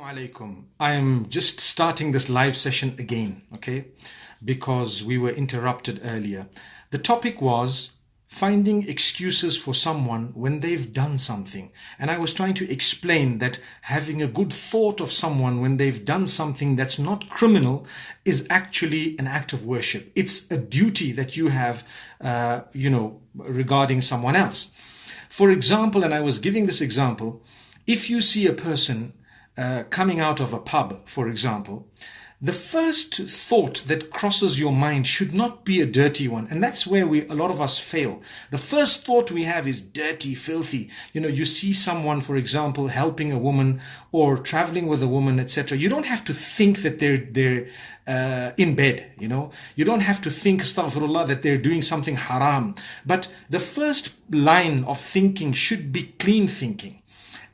Alaikum. I'm just starting this live session again, okay? Because we were interrupted earlier. The topic was finding excuses for someone when they've done something. And I was trying to explain that having a good thought of someone when they've done something that's not criminal is actually an act of worship. It's a duty that you have, regarding someone else. For example, and I was giving this example, if you see a person coming out of a pub, for example, the first thought that crosses your mind should not be a dirty one. And that's where a lot of us fail. The first thought we have is dirty, filthy. You see someone, for example, helping a woman or traveling with a woman, etc. You don't have to think that they're in bed, You don't have to think, astaghfirullah, that they're doing something haram. But the first line of thinking should be clean thinking.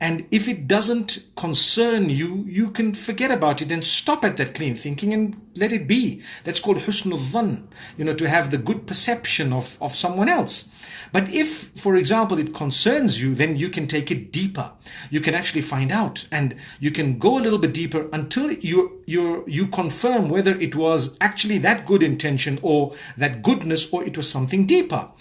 And if it doesn't concern you, you can forget about it and stop at that clean thinking and let it be. That's called husnul dhann, to have the good perception of someone else. But if, for example, it concerns you, then you can take it deeper. You can actually find out and you can go a little bit deeper until you confirm whether it was actually that good intention or that goodness or it was something deeper.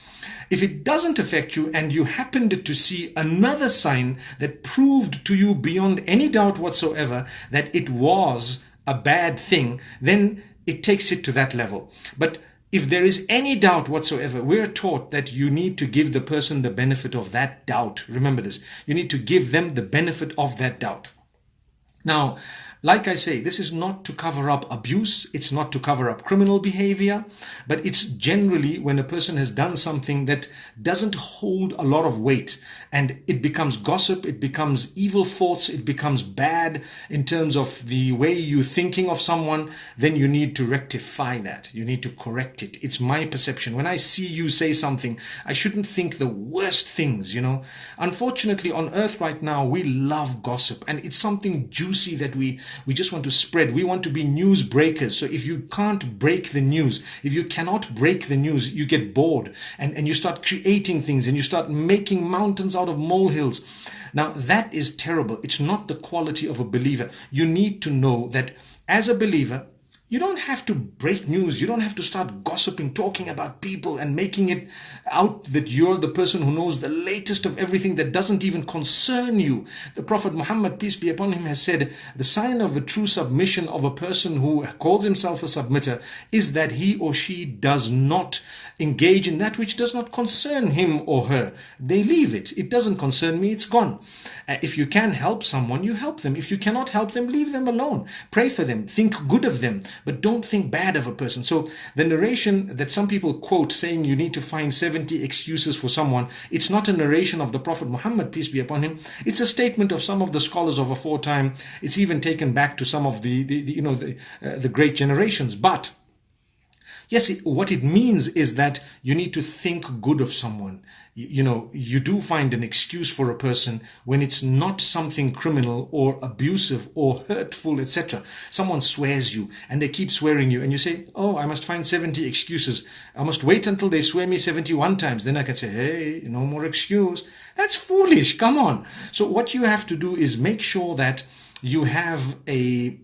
If it doesn't affect you and you happened to see another sign that proved to you beyond any doubt whatsoever that it was a bad thing, then it takes it to that level. But if there is any doubt whatsoever, we're taught that you need to give the person the benefit of that doubt. Remember this. You need to give them the benefit of that doubt. Now, like I say, this is not to cover up abuse, it's not to cover up criminal behavior, but it's generally when a person has done something that doesn't hold a lot of weight and it becomes gossip, it becomes evil thoughts, it becomes bad in terms of the way you're thinking of someone, then you need to rectify that. You need to correct it. It's my perception. When I see you say something, I shouldn't think the worst things, Unfortunately, on earth right now, we love gossip and it's something juicy that we just want to spread. We want to be news breakers. So if you can't break the news, if you cannot break the news, you get bored and you start creating things and you start making mountains out of molehills. Now that is terrible. It's not the quality of a believer. You need to know that as a believer, you don't have to break news. You don't have to start gossiping, talking about people and making it out that you're the person who knows the latest of everything that doesn't even concern you. The Prophet Muhammad, peace be upon him, has said, the sign of a true submission of a person who calls himself a submitter is that he or she does not engage in that which does not concern him or her. They leave it. It doesn't concern me. It's gone. If you can help someone, you help them. If you cannot help them, leave them alone. Pray for them. Think good of them. But don't think bad of a person. So the narration that some people quote saying you need to find 70 excuses for someone, it's not a narration of the Prophet Muhammad, peace be upon him. It's a statement of some of the scholars of aforetime. It's even taken back to some of the great generations. But yes, what it means is that you need to think good of someone. You do find an excuse for a person when it's not something criminal or abusive or hurtful, etc. Someone swears you and they keep swearing you and you say, oh, I must find 70 excuses. I must wait until they swear me 71 times. Then I can say, hey, no more excuse. That's foolish. Come on. So what you have to do is make sure that you have a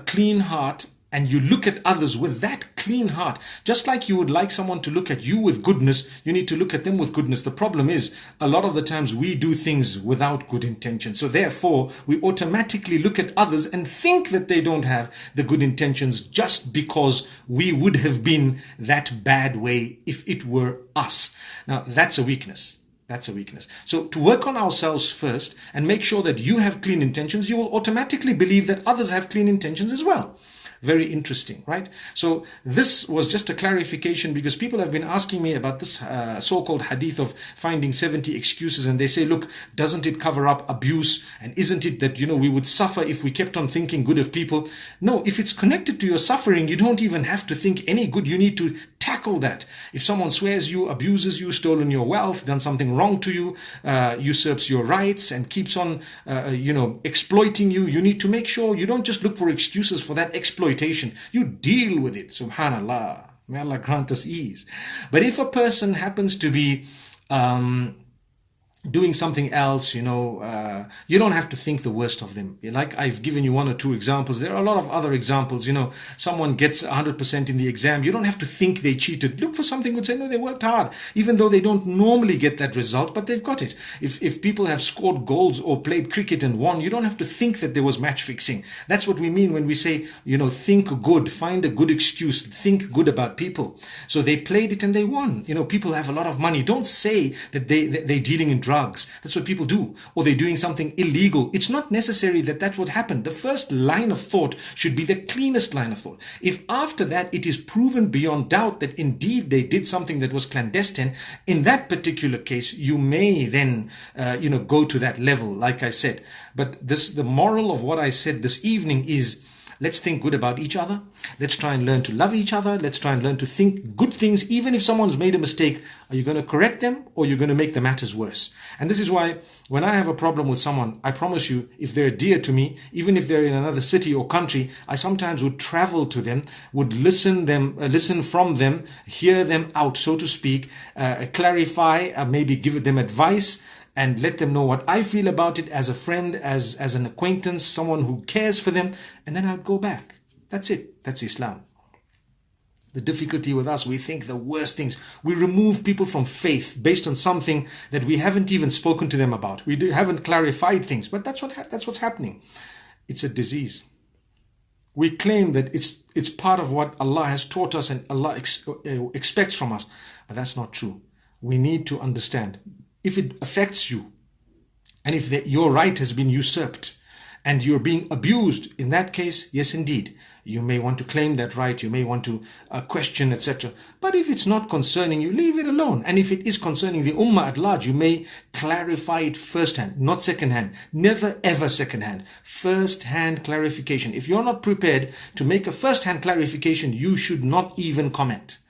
clean heart. And you look at others with that clean heart. Just like you would like someone to look at you with goodness, you need to look at them with goodness. The problem is, a lot of the times we do things without good intention. So therefore, we automatically look at others and think that they don't have the good intentions just because we would have been that bad way if it were us. Now, that's a weakness. That's a weakness. So to work on ourselves first and make sure that you have clean intentions, you will automatically believe that others have clean intentions as well. Very interesting, right? So this was just a clarification because people have been asking me about this so-called hadith of finding 70 excuses, and they say, look, doesn't it cover up abuse? And isn't it that, we would suffer if we kept on thinking good of people? No, if it's connected to your suffering, you don't even have to think any good. You need to tackle that. If someone swears you, abuses you, stolen your wealth, done something wrong to you, usurps your rights and keeps on, exploiting you, you need to make sure you don't just look for excuses for that exploitation. You deal with it. Subhanallah. May Allah grant us ease. But if a person happens to be doing something else, you don't have to think the worst of them. Like I've given you one or two examples. There are a lot of other examples. Someone gets 100% in the exam. You don't have to think they cheated. Look for something good. Say, no, they worked hard, even though they don't normally get that result, but they've got it. If people have scored goals or played cricket and won, you don't have to think that there was match fixing. That's what we mean when we say, think good, find a good excuse, think good about people. So they played it and they won. People have a lot of money. Don't say that they're dealing in drugs. That's what people do. Or they're doing something illegal. It's not necessary that that's what happened. The first line of thought should be the cleanest line of thought. If after that it is proven beyond doubt that indeed they did something that was clandestine, in that particular case, you may then, go to that level, like I said. But the moral of what I said this evening is, let's think good about each other. Let's try and learn to love each other. Let's try and learn to think good things. Even if someone's made a mistake, are you going to correct them or you're going to make the matters worse? And this is why when I have a problem with someone, I promise you, if they're dear to me, even if they're in another city or country, I sometimes would travel to them, would listen from them, hear them out, so to speak, clarify, maybe give them advice, and let them know what I feel about it as a friend, as an acquaintance, someone who cares for them, and then I'd go back. That's it. That's Islam. The difficulty with us, we think the worst things. We remove people from faith based on something that we haven't even spoken to them about. We haven't clarified things, but that's what's happening. It's a disease. We claim that it's part of what Allah has taught us and Allah expects from us, but that's not true. We need to understand. If it affects you, and if your right has been usurped, and you're being abused, in that case, yes, indeed, you may want to claim that right, you may want to question, etc. But if it's not concerning you, leave it alone. And if it is concerning the ummah at large, you may clarify it firsthand, not secondhand. Never ever secondhand. First-hand clarification. If you're not prepared to make a first-hand clarification, you should not even comment.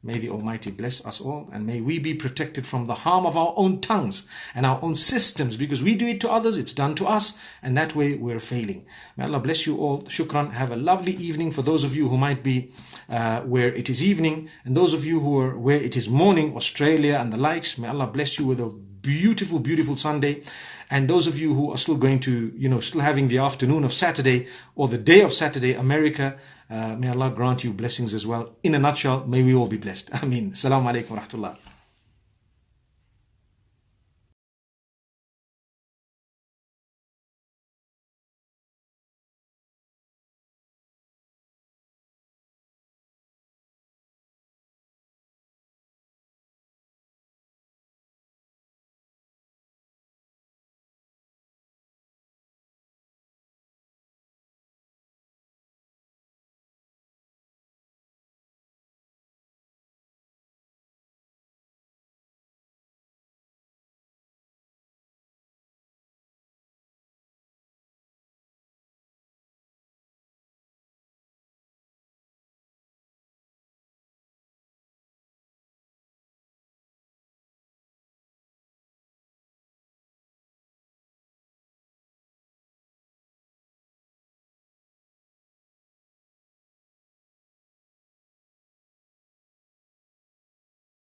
May the Almighty bless us all, and may we be protected from the harm of our own tongues and our own systems, because we do it to others, it's done to us, and that way we're failing. May Allah bless you all. Shukran. Have a lovely evening for those of you who might be where it is evening, and those of you who are where it is morning, Australia and the likes. May Allah bless you with a beautiful, beautiful Sunday. And those of you who are still going to, still having the afternoon of Saturday or the day of Saturday, America, may Allah grant you blessings as well. In a nutshell, may we all be blessed. Ameen. Assalamu alaikum wa rahmatullah.